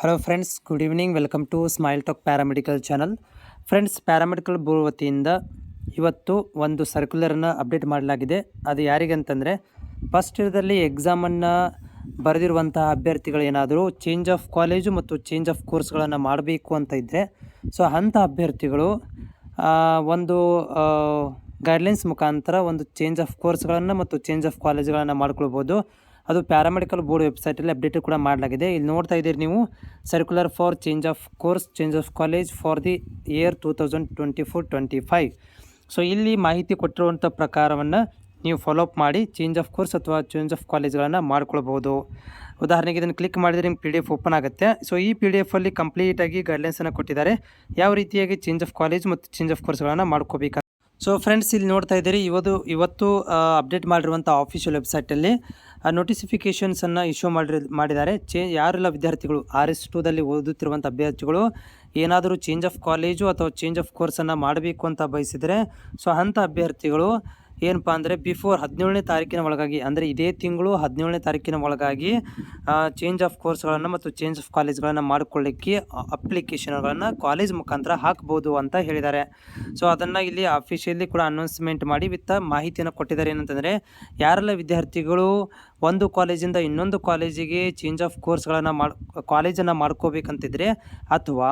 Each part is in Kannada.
Hello friends, good evening. Welcome to smile talk paramedical channel. Friends, paramedical board ವತಿಯಿಂದ ಇವತ್ತು ಒಂದು ಸರ್ಕ್ಯುಲರನ್ನು ಅಪ್ಡೇಟ್ ಮಾಡಲಾಗಿದೆ. ಅದು ಯಾರಿಗಂತಂದರೆ, ಫಸ್ಟ್ ಇಯರ್ದಲ್ಲಿ ಎಕ್ಸಾಮನ್ನು ಬರೆದಿರುವಂತಹ ಅಭ್ಯರ್ಥಿಗಳು ಏನಾದರೂ ಚೇಂಜ್ ಆಫ್ ಕಾಲೇಜು ಮತ್ತು ಚೇಂಜ್ ಆಫ್ ಕೋರ್ಸ್ಗಳನ್ನು ಮಾಡಬೇಕು ಅಂತ ಇದ್ದರೆ, ಸೊ ಅಂಥ ಅಭ್ಯರ್ಥಿಗಳು ಒಂದು ಗೈಡ್ಲೈನ್ಸ್ ಮುಖಾಂತರ ಒಂದು ಚೇಂಜ್ ಆಫ್ ಕೋರ್ಸ್ಗಳನ್ನು ಮತ್ತು ಚೇಂಜ್ ಆಫ್ ಕಾಲೇಜುಗಳನ್ನು ಮಾಡ್ಕೊಳ್ಬೋದು. ಅದು ಪ್ಯಾರಾಮೆಡಿಕಲ್ ಬೋರ್ಡ್ ವೆಬ್ಸೈಟಲ್ಲಿ ಅಪ್ಡೇಟ್ ಕೂಡ ಮಾಡಲಾಗಿದೆ. ಇಲ್ಲಿ ನೋಡ್ತಾ ಇದ್ದೀರಿ ನೀವು, circular for change of course, change of college for the year 2024-25. So ಇಲ್ಲಿ ಮಾಹಿತಿ ಕೊಟ್ಟಿರುವಂಥ ಪ್ರಕಾರವನ್ನು ನೀವು ಫಾಲೋಅಪ್ ಮಾಡಿ ಚೇಂಜ್ ಆಫ್ ಕೋರ್ಸ್ ಅಥವಾ ಚೇಂಜ್ ಆಫ್ ಕಾಲೇಜ್ಗಳನ್ನು ಮಾಡ್ಕೊಳ್ಬೋದು. ಉದಾಹರಣೆಗೆ ಇದನ್ನು ಕ್ಲಿಕ್ ಮಾಡಿದರೆ ನಿಮ್ಗೆ PDF ಓಪನ್ ಆಗುತ್ತೆ. ಸೊ ಈ PDF ಕಂಪ್ಲೀಟಾಗಿ ಗೈಡ್ಲೈನ್ಸನ್ನು ಕೊಟ್ಟಿದ್ದಾರೆ, ಯಾವ ರೀತಿಯಾಗಿ ಚೇಂಜ್ ಆಫ್ ಕಾಲೇಜ್ ಮತ್ತು ಚೇಂಜ್ ಆಫ್ ಕೋರ್ಸ್ಗಳನ್ನು ಮಾಡ್ಕೋಬೇಕು. ಸೊ ಫ್ರೆಂಡ್ಸ್, ಇಲ್ಲಿ ನೋಡ್ತಾ ಇದ್ದೀರಿ, ಇವತ್ತು ಅಪ್ಡೇಟ್ ಮಾಡಿರುವಂಥ ಆಫಿಷಿಯಲ್ ವೆಬ್ಸೈಟಲ್ಲಿ ನೋಟಿಫಿಕೇಷನ್ಸನ್ನು ಇಶ್ಯೂ ಮಾಡಿದ್ದಾರೆ. ಯಾರೆಲ್ಲ ವಿದ್ಯಾರ್ಥಿಗಳು RS2ದಲ್ಲಿ ಓದುತ್ತಿರುವಂಥ ಅಭ್ಯರ್ಥಿಗಳು ಏನಾದರೂ ಚೇಂಜ್ ಆಫ್ ಕಾಲೇಜು ಅಥವಾ ಚೇಂಜ್ ಆಫ್ ಕೋರ್ಸನ್ನು ಮಾಡಬೇಕು ಅಂತ ಬಯಸಿದರೆ, ಸೊ ಅಂಥ ಅಭ್ಯರ್ಥಿಗಳು ಏನಪ್ಪ ಅಂದರೆ ಬಿಫೋರ್ 17ನೇ ತಾರೀಕಿನ ಒಳಗಾಗಿ, ಅಂದರೆ ಇದೇ ತಿಂಗಳು 17ನೇ ತಾರೀಕಿನ ಒಳಗಾಗಿ ಚೇಂಜ್ ಆಫ್ ಕೋರ್ಸ್ಗಳನ್ನು ಮತ್ತು ಚೇಂಜ್ ಆಫ್ ಕಾಲೇಜ್ಗಳನ್ನು ಮಾಡಿಕೊಳ್ಳಿಕ್ಕೆ ಅಪ್ಲಿಕೇಶನ್ಗಳನ್ನು ಕಾಲೇಜ್ ಮುಖಾಂತರ ಹಾಕ್ಬೋದು ಅಂತ ಹೇಳಿದ್ದಾರೆ. ಸೊ ಅದನ್ನು ಇಲ್ಲಿ ಅಫಿಷಿಯಲಿ ಕೂಡ ಅನೌನ್ಸ್ಮೆಂಟ್ ಮಾಡಿ ವಿತ್ ಮಾಹಿತಿಯನ್ನು ಕೊಟ್ಟಿದ್ದಾರೆ. ಏನಂತಂದರೆ, ಯಾರೆಲ್ಲ ವಿದ್ಯಾರ್ಥಿಗಳು ಒಂದು ಕಾಲೇಜಿಂದ ಇನ್ನೊಂದು ಕಾಲೇಜಿಗೆ ಚೇಂಜ್ ಆಫ್ ಕೋರ್ಸ್ಗಳನ್ನು ಕಾಲೇಜನ್ನು ಮಾಡ್ಕೋಬೇಕಂತಿದ್ರೆ, ಅಥವಾ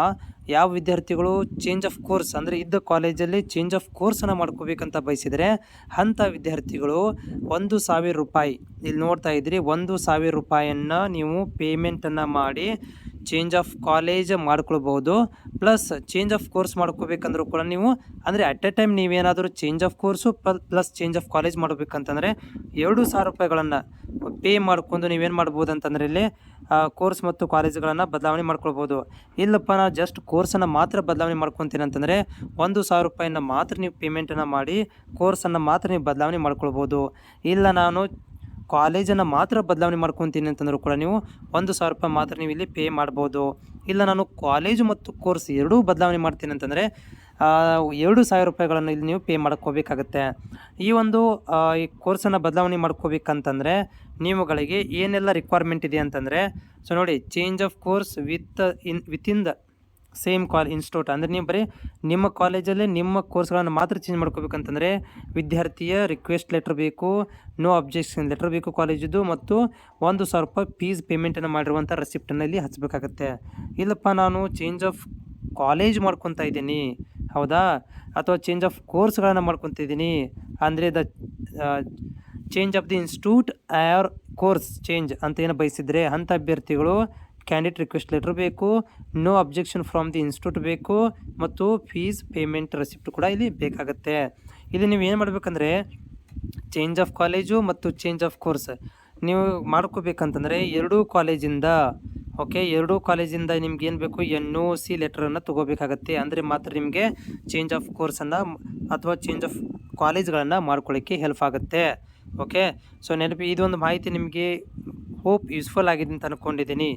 ಯಾವ ವಿದ್ಯಾರ್ಥಿಗಳು ಚೇಂಜ್ ಆಫ್ ಕೋರ್ಸ್ ಅಂದರೆ ಇದ್ದ ಕಾಲೇಜಲ್ಲಿ ಚೇಂಜ್ ಆಫ್ ಕೋರ್ಸನ್ನು ಮಾಡ್ಕೋಬೇಕಂತ ಬಯಸಿದರೆ, ಅಂಥ ವಿದ್ಯಾರ್ಥಿಗಳು 1,000 ರೂಪಾಯಿ, ಇಲ್ಲಿ ನೋಡ್ತಾ ಇದ್ರಿ, 1,000 ರೂಪಾಯಿಯನ್ನು ನೀವು ಪೇಮೆಂಟನ್ನು ಮಾಡಿ ಚೇಂಜ್ ಆಫ್ ಕಾಲೇಜ್ ಮಾಡ್ಕೊಳ್ಬೋದು. ಪ್ಲಸ್ ಚೇಂಜ್ ಆಫ್ ಕೋರ್ಸ್ ಮಾಡ್ಕೋಬೇಕಂದ್ರೂ ಕೂಡ ನೀವು, ಅಂದರೆ ಅಟ್ ಎ ಟೈಮ್ ನೀವೇನಾದರೂ change of course plus change of college ಮಾಡಬೇಕಂತಂದರೆ 2,000 ರೂಪಾಯಿಗಳನ್ನು ಪೇ ಮಾಡ್ಕೊಂಡು ನೀವೇನು ಮಾಡ್ಬೋದು ಅಂತಂದರೆ, ಇಲ್ಲಿ ಕೋರ್ಸ್ ಮತ್ತು ಕಾಲೇಜುಗಳನ್ನು ಬದಲಾವಣೆ ಮಾಡ್ಕೊಳ್ಬೋದು. ಇಲ್ಲಪ್ಪ ನಾನು ಜಸ್ಟ್ ಕೋರ್ಸನ್ನು ಮಾತ್ರ ಬದಲಾವಣೆ ಮಾಡ್ಕೊತೀನಿ ಅಂತಂದರೆ 1,000 ರೂಪಾಯಿನ ಮಾತ್ರ ನೀವು ಪೇಮೆಂಟನ್ನು ಮಾಡಿ ಕೋರ್ಸನ್ನು ಮಾತ್ರ ನೀವು ಬದಲಾವಣೆ ಮಾಡ್ಕೊಳ್ಬೋದು. ಇಲ್ಲ ನಾನು ಕಾಲೇಜನ್ನು ಮಾತ್ರ ಬದಲಾವಣೆ ಮಾಡ್ಕೊತೀನಿ ಅಂತಂದರೂ ಕೂಡ ನೀವು 1,000 ರೂಪಾಯಿ ಮಾತ್ರ ನೀವು ಇಲ್ಲಿ ಪೇ ಮಾಡ್ಬೋದು. ಇಲ್ಲ ನಾನು ಕಾಲೇಜು ಮತ್ತು ಕೋರ್ಸ್ ಎರಡೂ ಬದಲಾವಣೆ ಮಾಡ್ತೀನಿ ಅಂತಂದರೆ 2,000 ರೂಪಾಯಿಗಳನ್ನು ಇಲ್ಲಿ ನೀವು ಪೇ ಮಾಡ್ಕೋಬೇಕಾಗತ್ತೆ. ಈ ಕೋರ್ಸನ್ನು ಬದಲಾವಣೆ ಮಾಡ್ಕೋಬೇಕಂತಂದರೆ ನಿಮ್ಮಗಳಿಗೆ ಏನೆಲ್ಲ ರಿಕ್ವೈರ್ಮೆಂಟ್ ಇದೆ ಅಂತಂದರೆ, ಸೊ ನೋಡಿ, change of course within the same institute, ಅಂದರೆ ನೀವು ಬರೀ ನಿಮ್ಮ ಕಾಲೇಜಲ್ಲೇ ನಿಮ್ಮ ಕೋರ್ಸ್ಗಳನ್ನು ಮಾತ್ರ ಚೇಂಜ್ ಮಾಡ್ಕೋಬೇಕಂತಂದರೆ ವಿದ್ಯಾರ್ಥಿಯ ರಿಕ್ವೆಸ್ಟ್ ಲೆಟ್ರ್ ಬೇಕು, ನೋ ಅಬ್ಜೆಕ್ಷನ್ ಲೆಟ್ರ್ ಬೇಕು ಕಾಲೇಜಿದ್ದು, ಮತ್ತು 1,000 ರೂಪಾಯಿ ಫೀಸ್ ಪೇಮೆಂಟನ್ನು ಮಾಡಿರುವಂಥ ರೆಸಿಪ್ಟನ್ನು ಇಲ್ಲಿ ಹಚ್ಚಬೇಕಾಗತ್ತೆ. ಇಲ್ಲಪ್ಪ ನಾನು ಚೇಂಜ್ ಆಫ್ ಕಾಲೇಜ್ ಮಾಡ್ಕೊತಾ ಇದ್ದೀನಿ, ಹೌದಾ, ಅಥವಾ ಚೇಂಜ್ ಆಫ್ ಕೋರ್ಸ್ಗಳನ್ನು ಮಾಡ್ಕೊತಿದ್ದೀನಿ ಅಂದರೆ change of the institute or course change ಅಂತ ಏನು ಬಯಸಿದರೆ, ಅಂಥ ಅಭ್ಯರ್ಥಿಗಳು ಕ್ಯಾಂಡಿಡೇಟ್ ರಿಕ್ವೆಸ್ಟ್ ಲೆಟ್ರ್ ಬೇಕು, no objection from the institute ಬೇಕು, ಮತ್ತು ಫೀಸ್ ಪೇಮೆಂಟ್ ರೆಸಿಪ್ಟ್ ಕೂಡ ಇಲ್ಲಿ ಬೇಕಾಗುತ್ತೆ. ಇಲ್ಲಿ ನೀವು ಏನು ಮಾಡಬೇಕಂದ್ರೆ, ಚೇಂಜ್ ಆಫ್ ಕಾಲೇಜು ಮತ್ತು ಚೇಂಜ್ ಆಫ್ ಕೋರ್ಸ್ ನೀವು ಮಾಡ್ಕೋಬೇಕಂತಂದರೆ ಎರಡೂ ಕಾಲೇಜಿಂದ ನಿಮ್ಗೆ ಏನು ಬೇಕು, NOC ಲೆಟ್ರನ್ನು ತೊಗೋಬೇಕಾಗತ್ತೆ. ಅಂದರೆ ಮಾತ್ರ ನಿಮಗೆ ಚೇಂಜ್ ಆಫ್ ಕೋರ್ಸನ್ನು ಅಥವಾ ಚೇಂಜ್ ಆಫ್ ಕಾಲೇಜ್ಗಳನ್ನು ಮಾಡ್ಕೊಳ್ಳಿಕ್ಕೆ ಹೆಲ್ಪ್ ಆಗುತ್ತೆ. ಓಕೆ, ಸೊ ಇದೊಂದು ಮಾಹಿತಿ ನಿಮಗೆ ಹೋಪ್ ಯೂಸ್ಫುಲ್ ಆಗಿದೆ ಅಂತ ಅಂದ್ಕೊಂಡಿದ್ದೀನಿ.